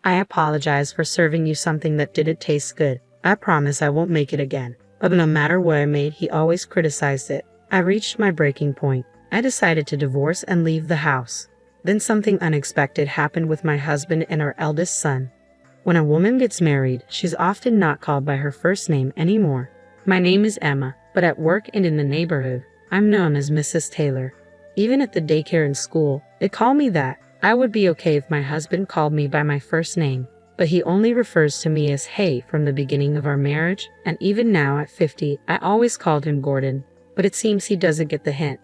I apologize for serving you something that didn't taste good. I promise I won't make it again. But no matter what I made, he always criticized it. I reached my breaking point. I decided to divorce and leave the house. Then something unexpected happened with my husband and our eldest son. When a woman gets married, she's often not called by her first name anymore. My name is Emma, but at work and in the neighborhood, I'm known as Mrs. Taylor. Even at the daycare and school, they call me that. I would be okay if my husband called me by my first name, but he only refers to me as Hey from the beginning of our marriage, and even now at 50, I always called him Gordon, but it seems he doesn't get the hint.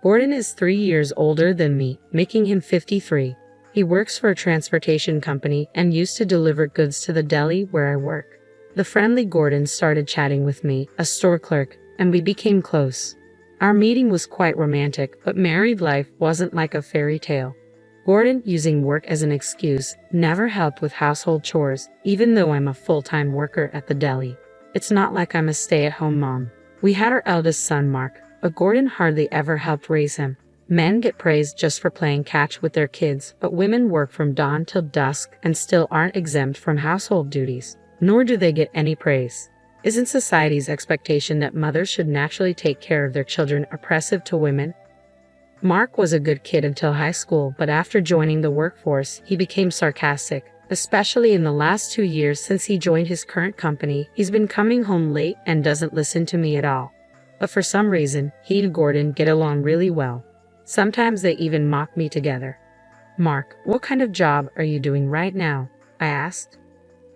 Gordon is 3 years older than me, making him 53. He works for a transportation company and used to deliver goods to the deli where I work. The friendly Gordon started chatting with me, a store clerk, and we became close. Our meeting was quite romantic, but married life wasn't like a fairy tale. Gordon, using work as an excuse, never helped with household chores, even though I'm a full-time worker at the deli. It's not like I'm a stay-at-home mom. We had our eldest son, Mark, but Gordon hardly ever helped raise him. Men get praised just for playing catch with their kids, but women work from dawn till dusk and still aren't exempt from household duties, nor do they get any praise. Isn't society's expectation that mothers should naturally take care of their children oppressive to women? Mark was a good kid until high school, but after joining the workforce, he became sarcastic. Especially in the last 2 years since he joined his current company, he's been coming home late and doesn't listen to me at all. But for some reason, he and Gordon get along really well. Sometimes they even mock me together. Mark, what kind of job are you doing right now? I asked.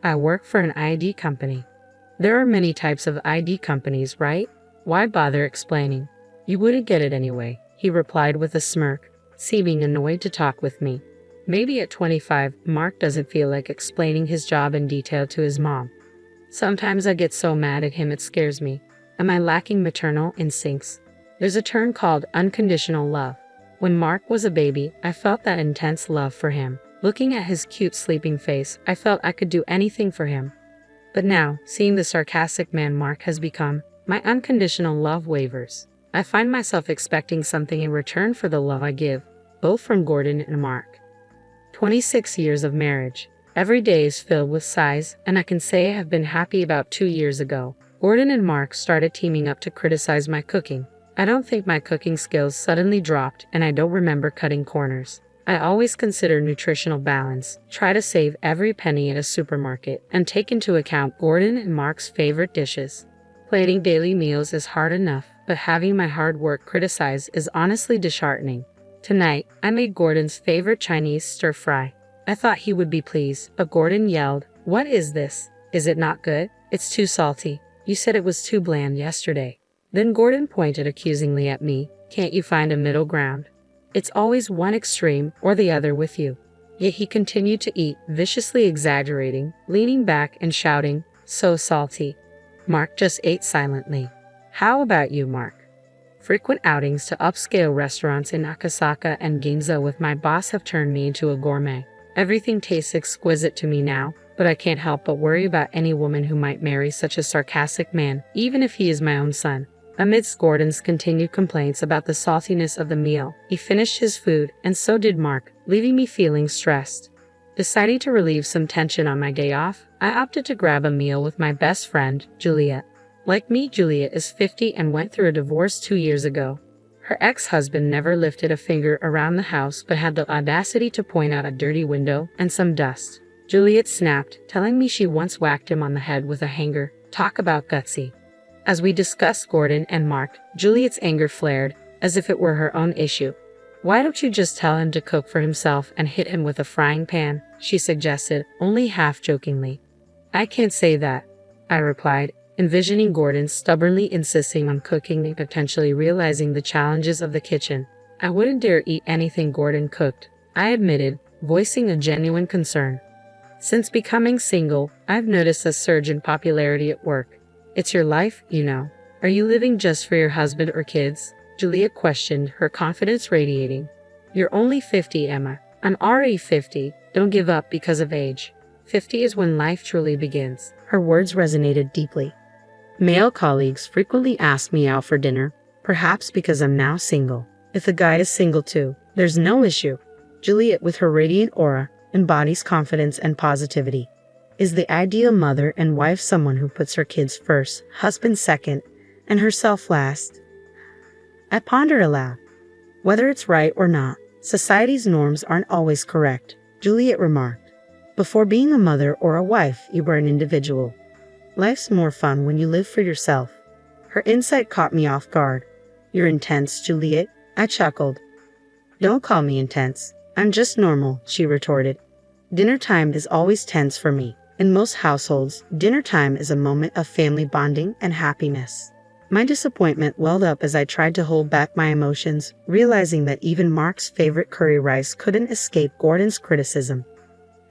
I work for an ID company. There are many types of ID companies, right? Why bother explaining? You wouldn't get it anyway, he replied with a smirk, seeming annoyed to talk with me. Maybe at 25, Mark doesn't feel like explaining his job in detail to his mom. Sometimes I get so mad at him it scares me. Am I lacking maternal instincts? There's a term called unconditional love. When Mark was a baby, I felt that intense love for him. Looking at his cute sleeping face, I felt I could do anything for him. But now, seeing the sarcastic man Mark has become, my unconditional love wavers. I find myself expecting something in return for the love I give, both from Gordon and Mark. 26 years of marriage. Every day is filled with sighs, and I can say I have been happy about 2 years ago. Gordon and Mark started teaming up to criticize my cooking. I don't think my cooking skills suddenly dropped, and I don't remember cutting corners. I always consider nutritional balance, try to save every penny at a supermarket, and take into account Gordon and Mark's favorite dishes. Plating daily meals is hard enough, but having my hard work criticized is honestly disheartening. Tonight, I made Gordon's favorite Chinese stir-fry. I thought he would be pleased, but Gordon yelled, "What is this? Is it not good? It's too salty. You said it was too bland yesterday." Then Gordon pointed accusingly at me. "Can't you find a middle ground? It's always one extreme or the other with you." Yet he continued to eat, viciously exaggerating, leaning back and shouting, "So salty." Mark just ate silently. How about you, Mark? Frequent outings to upscale restaurants in Akasaka and Ginza with my boss have turned me into a gourmet. Everything tastes exquisite to me now, but I can't help but worry about any woman who might marry such a sarcastic man, even if he is my own son. Amidst Gordon's continued complaints about the saltiness of the meal, he finished his food, and so did Mark, leaving me feeling stressed. Deciding to relieve some tension on my day off, I opted to grab a meal with my best friend, Juliet. Like me, Juliet is 50 and went through a divorce 2 years ago. Her ex-husband never lifted a finger around the house but had the audacity to point out a dirty window and some dust. Juliet snapped, telling me she once whacked him on the head with a hanger. Talk about gutsy. As we discussed Gordon and Mark, Juliet's anger flared, as if it were her own issue. "Why don't you just tell him to cook for himself and hit him with a frying pan?" she suggested, only half-jokingly. "I can't say that," I replied, envisioning Gordon stubbornly insisting on cooking and potentially realizing the challenges of the kitchen. "I wouldn't dare eat anything Gordon cooked," I admitted, voicing a genuine concern. Since becoming single, I've noticed a surge in popularity at work. "It's your life, you know. Are you living just for your husband or kids?" Juliet questioned, her confidence radiating. "You're only 50, Emma. I'm already 50. Don't give up because of age. 50 is when life truly begins." Her words resonated deeply. Male colleagues frequently ask me out for dinner, perhaps because I'm now single. If the guy is single too, there's no issue. Juliet, with her radiant aura, embodies confidence and positivity. Is the ideal mother and wife someone who puts her kids first, husband second, and herself last? I pondered aloud. Whether it's right or not, society's norms aren't always correct, Juliet remarked. Before being a mother or a wife, you were an individual. Life's more fun when you live for yourself. Her insight caught me off guard. You're intense, Juliet, I chuckled. Don't call me intense. I'm just normal, she retorted. Dinner time is always tense for me. In most households, dinner time is a moment of family bonding and happiness. My disappointment welled up as I tried to hold back my emotions, realizing that even Mark's favorite curry rice couldn't escape Gordon's criticism.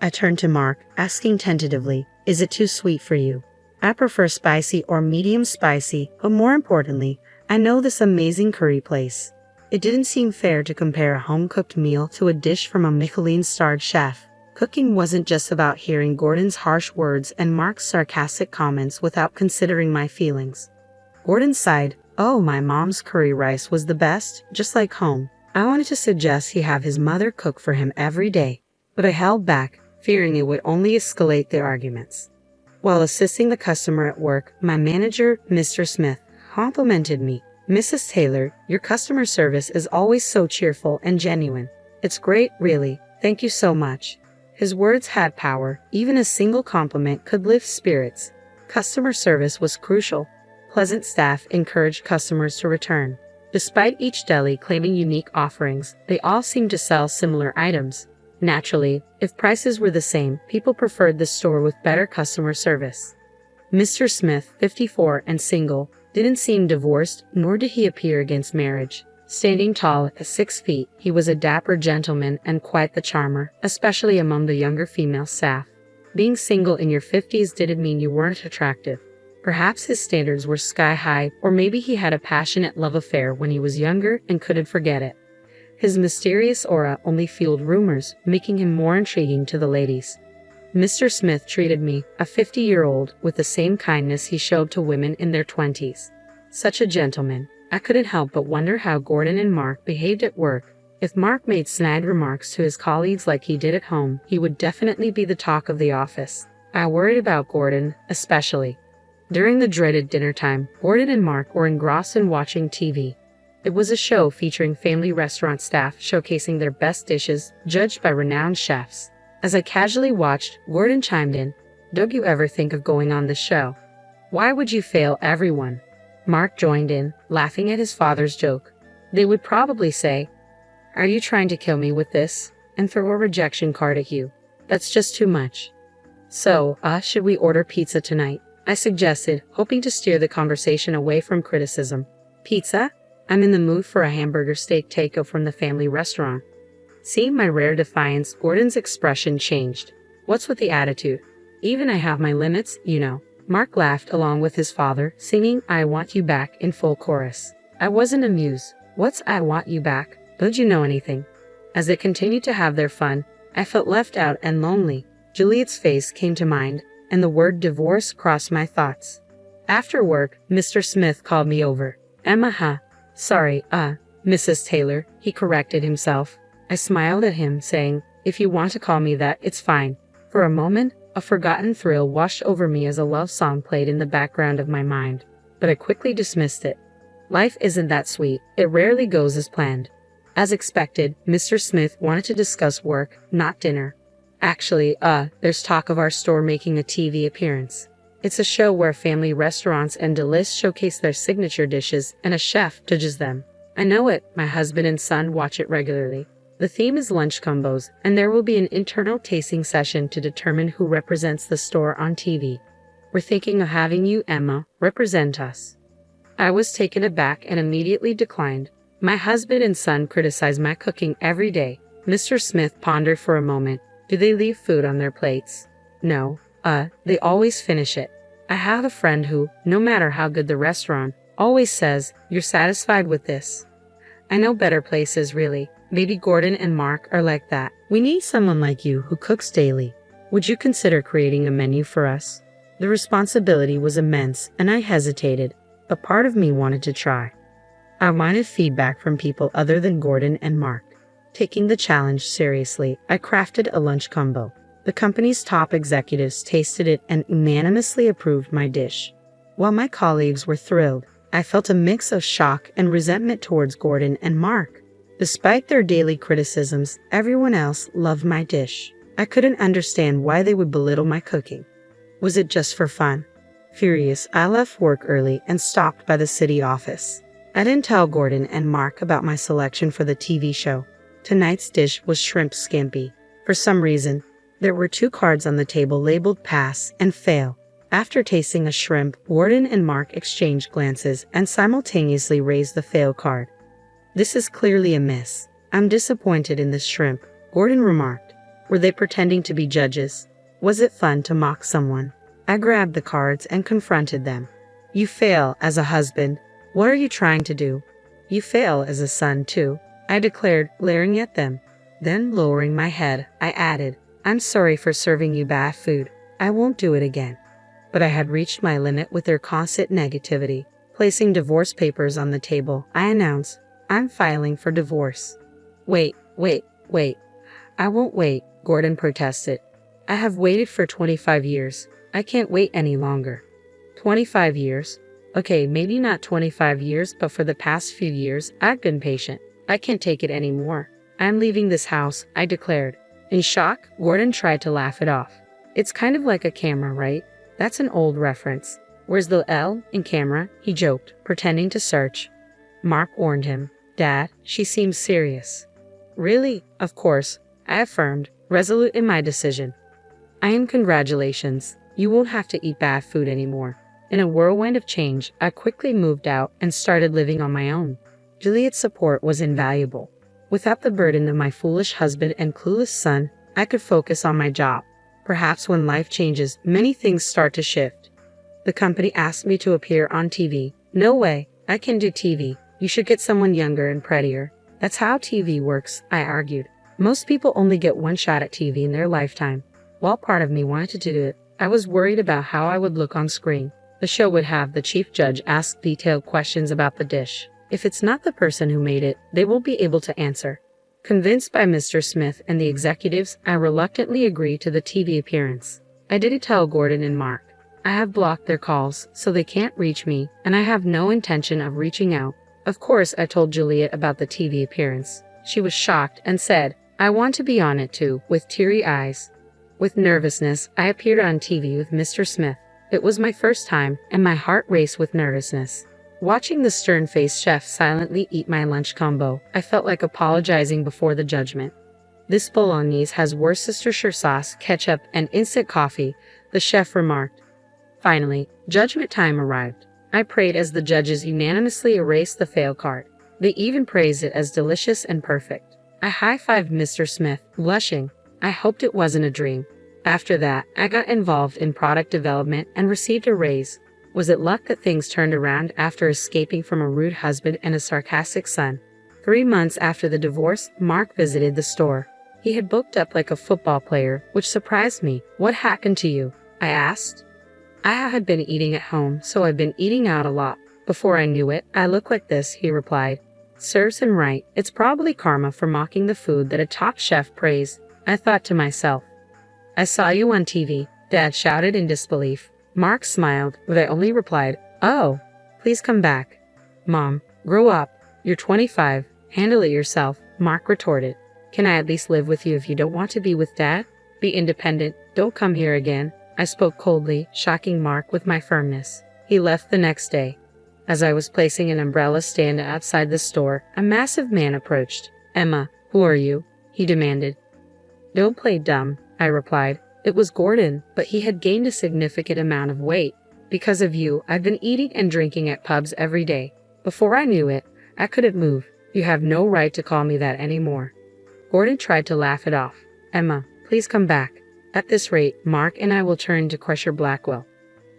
I turned to Mark, asking tentatively, is it too sweet for you? I prefer spicy or medium spicy, but more importantly, I know this amazing curry place. It didn't seem fair to compare a home-cooked meal to a dish from a Michelin-starred chef. Cooking wasn't just about hearing Gordon's harsh words and Mark's sarcastic comments without considering my feelings. Gordon sighed. Oh, my mom's curry rice was the best, just like home. I wanted to suggest he have his mother cook for him every day, but I held back, fearing it would only escalate their arguments. While assisting the customer at work, my manager, Mr. Smith, complimented me. Mrs. Taylor, your customer service is always so cheerful and genuine. It's great, really. Thank you so much. His words had power. Even a single compliment could lift spirits. Customer service was crucial. Pleasant staff encouraged customers to return. Despite each deli claiming unique offerings, they all seemed to sell similar items. Naturally, if prices were the same, people preferred the store with better customer service. Mr. Smith, 54 and single, didn't seem divorced, nor did he appear against marriage. Standing tall at 6 feet, he was a dapper gentleman and quite the charmer, especially among the younger female staff. Being single in your 50s didn't mean you weren't attractive. Perhaps his standards were sky high, or maybe he had a passionate love affair when he was younger and couldn't forget it. His mysterious aura only fueled rumors, making him more intriguing to the ladies. Mr. Smith treated me, a 50-year-old, with the same kindness he showed to women in their 20s. Such a gentleman. I couldn't help but wonder how Gordon and Mark behaved at work. If Mark made snide remarks to his colleagues like he did at home, he would definitely be the talk of the office. I worried about Gordon, especially. During the dreaded dinner time, Gordon and Mark were engrossed in watching TV. It was a show featuring family restaurant staff showcasing their best dishes, judged by renowned chefs. As I casually watched, Gordon chimed in, "Don't you ever think of going on this show? Why would you fail everyone?" Mark joined in, laughing at his father's joke. They would probably say, "Are you trying to kill me with this?" and throw a rejection card at you. That's just too much. So, should we order pizza tonight? I suggested, hoping to steer the conversation away from criticism. Pizza? I'm in the mood for a hamburger steak taco from the family restaurant. Seeing my rare defiance, Gordon's expression changed. What's with the attitude? Even I have my limits, you know. Mark laughed along with his father, singing I Want You Back in full chorus. I wasn't amused. What's I Want You Back? Don't you know anything? As they continued to have their fun, I felt left out and lonely. Juliet's face came to mind, and the word divorce crossed my thoughts. After work, Mr. Smith called me over. Emma, sorry, Mrs. Taylor, he corrected himself. I smiled at him, saying, if you want to call me that, it's fine. For a moment, a forgotten thrill washed over me as a love song played in the background of my mind, but I quickly dismissed it. Life isn't that sweet. It rarely goes as planned. As expected, Mr. Smith wanted to discuss work, not dinner. Actually, there's talk of our store making a TV appearance. It's a show where family restaurants and Delish showcase their signature dishes and a chef judges them. I know it. My husband and son watch it regularly. The theme is lunch combos, and there will be an internal tasting session to determine who represents the store on TV. We're thinking of having you, Emma, represent us. I was taken aback and immediately declined. My husband and son criticize my cooking every day. Mr. Smith pondered for a moment. Do they leave food on their plates? No. They always finish it. I have a friend who, no matter how good the restaurant, always says, you're satisfied with this. I know better places, really. Maybe Gordon and Mark are like that. We need someone like you who cooks daily. Would you consider creating a menu for us? The responsibility was immense, and I hesitated, but part of me wanted to try. I wanted feedback from people other than Gordon and Mark. Taking the challenge seriously, I crafted a lunch combo. The company's top executives tasted it and unanimously approved my dish. While my colleagues were thrilled, I felt a mix of shock and resentment towards Gordon and Mark. Despite their daily criticisms, everyone else loved my dish. I couldn't understand why they would belittle my cooking. Was it just for fun? Furious, I left work early and stopped by the city office. I didn't tell Gordon and Mark about my selection for the TV show. Tonight's dish was shrimp scampi. For some reason, there were 2 cards on the table labeled pass and fail. After tasting a shrimp, Gordon and Mark exchanged glances and simultaneously raised the fail card. "This is clearly a miss. I'm disappointed in this shrimp," Gordon remarked. Were they pretending to be judges? Was it fun to mock someone? I grabbed the cards and confronted them. "You fail as a husband. What are you trying to do?" "You fail as a son, too," I declared, glaring at them. Then, lowering my head, I added, "I'm sorry for serving you bad food. I won't do it again." But I had reached my limit with their constant negativity. Placing divorce papers on the table, I announced, "I'm filing for divorce." Wait. I won't wait," Gordon protested. "I have waited for 25 years. I can't wait any longer." 25 years? Okay, maybe not 25 years, but for the past few years, I've been patient. I can't take it anymore. "I'm leaving this house," I declared. In shock, Gordon tried to laugh it off. "It's kind of like a camera, right? That's an old reference. Where's the L in camera?" he joked, pretending to search. Mark warned him. "Dad, she seems serious." "Really? Of course," I affirmed, resolute in my decision. Congratulations. You won't have to eat bad food anymore." In a whirlwind of change, I quickly moved out and started living on my own. Juliet's support was invaluable. Without the burden of my foolish husband and clueless son, I could focus on my job. Perhaps when life changes, many things start to shift. The company asked me to appear on TV. "No way, I can do TV. You should get someone younger and prettier." "That's how TV works," I argued. "Most people only get one shot at TV in their lifetime." While part of me wanted to do it, I was worried about how I would look on screen. The show would have the chief judge ask detailed questions about the dish. If it's not the person who made it, they won't be able to answer. Convinced by Mr. Smith and the executives, I reluctantly agreed to the TV appearance. I didn't tell Gordon and Mark. I have blocked their calls, so they can't reach me, and I have no intention of reaching out. Of course, I told Juliet about the TV appearance. She was shocked and said, "I want to be on it too," with teary eyes. With nervousness, I appeared on TV with Mr. Smith. It was my first time, and my heart raced with nervousness. Watching the stern-faced chef silently eat my lunch combo, I felt like apologizing before the judgment. "This bolognese has Worcestershire sauce, ketchup, and instant coffee," the chef remarked. Finally, judgment time arrived. I prayed as the judges unanimously erased the fail card. They even praised it as delicious and perfect. I high-fived Mr. Smith, blushing. I hoped it wasn't a dream. After that, I got involved in product development and received a raise. Was it luck that things turned around after escaping from a rude husband and a sarcastic son? 3 months after the divorce, Mark visited the store. He had booked up like a football player, which surprised me. "What happened to you?" I asked. "I had been eating at home, so I've been eating out a lot. Before I knew it, I look like this," he replied. Serves him right. It's probably karma for mocking the food that a top chef praised. I thought to myself. "I saw you on TV," Dad shouted in disbelief. Mark smiled, but I only replied, "Oh, please come back." "Mom, grow up. You're 25. Handle it yourself," Mark retorted. "Can I at least live with you if you don't want to be with Dad? Be independent. Don't come here again." I spoke coldly, shocking Mark with my firmness. He left the next day. As I was placing an umbrella stand outside the store, a massive man approached. "Emma, who are you?" he demanded. "Don't play dumb," I replied. It was Gordon, but he had gained a significant amount of weight. "Because of you, I've been eating and drinking at pubs every day. Before I knew it, I couldn't move. You have no right to call me that anymore." Gordon tried to laugh it off. "Emma, please come back. At this rate, Mark and I will turn to Crusher Blackwell."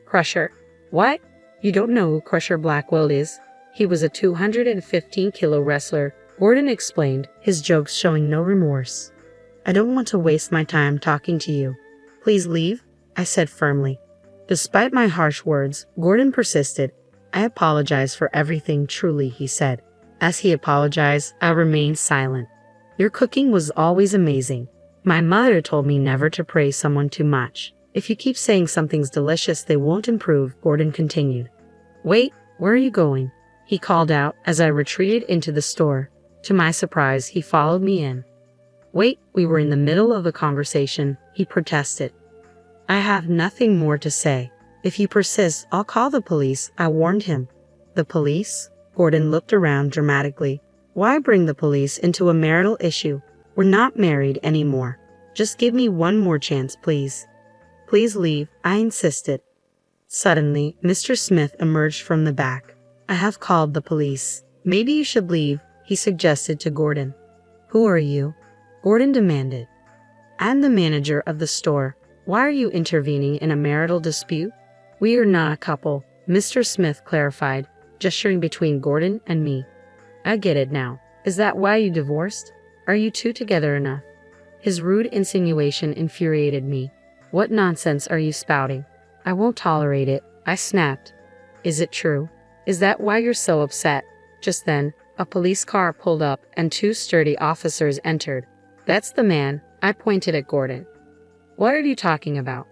"Crusher? What? You don't know who Crusher Blackwell is?" "He was a 215-kilo wrestler," Gordon explained, his jokes showing no remorse. "I don't want to waste my time talking to you. Please leave," I said firmly. Despite my harsh words, Gordon persisted. "I apologize for everything, truly," he said. As he apologized, I remained silent. Your cooking was always amazing. My mother told me never to praise someone too much. If you keep saying something's delicious, they won't improve, Gordon continued. Wait, where are you going? He called out as I retreated into the store. To my surprise, he followed me in. Wait, we were in the middle of a conversation, he protested. I have nothing more to say. If you persist, I'll call the police, I warned him. The police? Gordon looked around dramatically. Why bring the police into a marital issue? We're not married anymore. Just give me one more chance, please. Please leave, I insisted. Suddenly, Mr. Smith emerged from the back. I have called the police. Maybe you should leave, he suggested to Gordon. Who are you? Gordon demanded. I'm the manager of the store. Why are you intervening in a marital dispute? We are not a couple, Mr. Smith clarified, gesturing between Gordon and me. I get it now. Is that why you divorced? Are you two together enough? His rude insinuation infuriated me. What nonsense are you spouting? I won't tolerate it, I snapped. Is it true? Is that why you're so upset? Just then, a police car pulled up and two sturdy officers entered. That's the man, I pointed at Gordon. What are you talking about?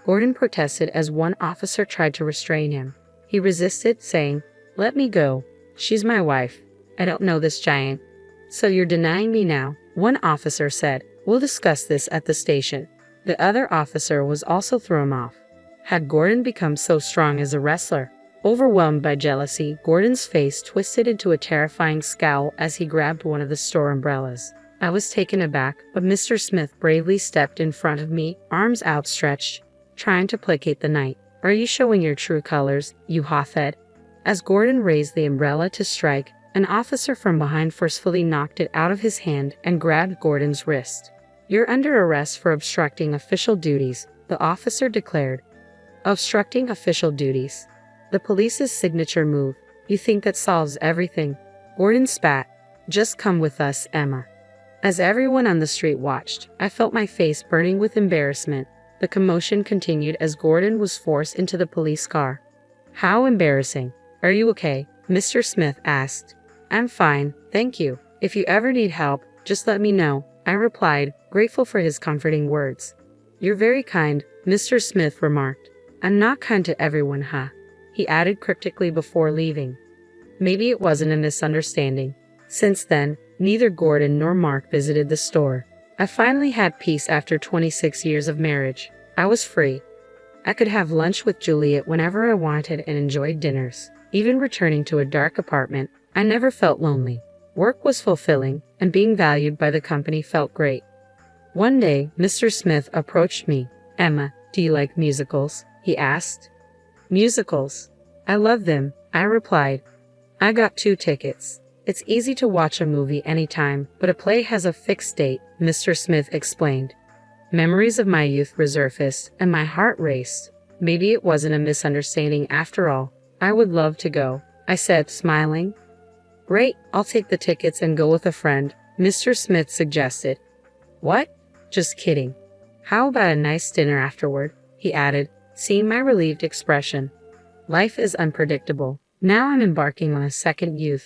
Gordon protested as one officer tried to restrain him. He resisted, saying, Let me go. She's my wife. I don't know this giant. So you're denying me now? One officer said. We'll discuss this at the station. The other officer was also thrown off. Had Gordon become so strong as a wrestler? Overwhelmed by jealousy, Gordon's face twisted into a terrifying scowl as he grabbed one of the store umbrellas. I was taken aback, but Mr. Smith bravely stepped in front of me, arms outstretched, trying to placate the knight. Are you showing your true colors, you hothead? As Gordon raised the umbrella to strike, an officer from behind forcefully knocked it out of his hand and grabbed Gordon's wrist. You're under arrest for obstructing official duties, the officer declared. Obstructing official duties. The police's signature move. You think that solves everything? Gordon spat. Just come with us, Emma. As everyone on the street watched, I felt my face burning with embarrassment. The commotion continued as Gordon was forced into the police car. How embarrassing. Are you okay? Mr. Smith asked. I'm fine, thank you. If you ever need help, just let me know, I replied, grateful for his comforting words. You're very kind, Mr. Smith remarked. I'm not kind to everyone, huh? He added cryptically before leaving. Maybe it wasn't a misunderstanding. Since then, neither Gordon nor Mark visited the store. I finally had peace after 26 years of marriage. I was free. I could have lunch with Juliet whenever I wanted and enjoyed dinners. Even returning to a dark apartment, I never felt lonely. Work was fulfilling, and being valued by the company felt great. One day, Mr. Smith approached me. Emma, do you like musicals? He asked. Musicals? I love them, I replied. I got 2 tickets. It's easy to watch a movie anytime, but a play has a fixed date, Mr. Smith explained. Memories of my youth resurfaced, and my heart raced. Maybe it wasn't a misunderstanding after all. I would love to go, I said, smiling. Great, I'll take the tickets and go with a friend, Mr. Smith suggested. What? Just kidding. How about a nice dinner afterward? He added, seeing my relieved expression. Life is unpredictable. Now I'm embarking on a second youth.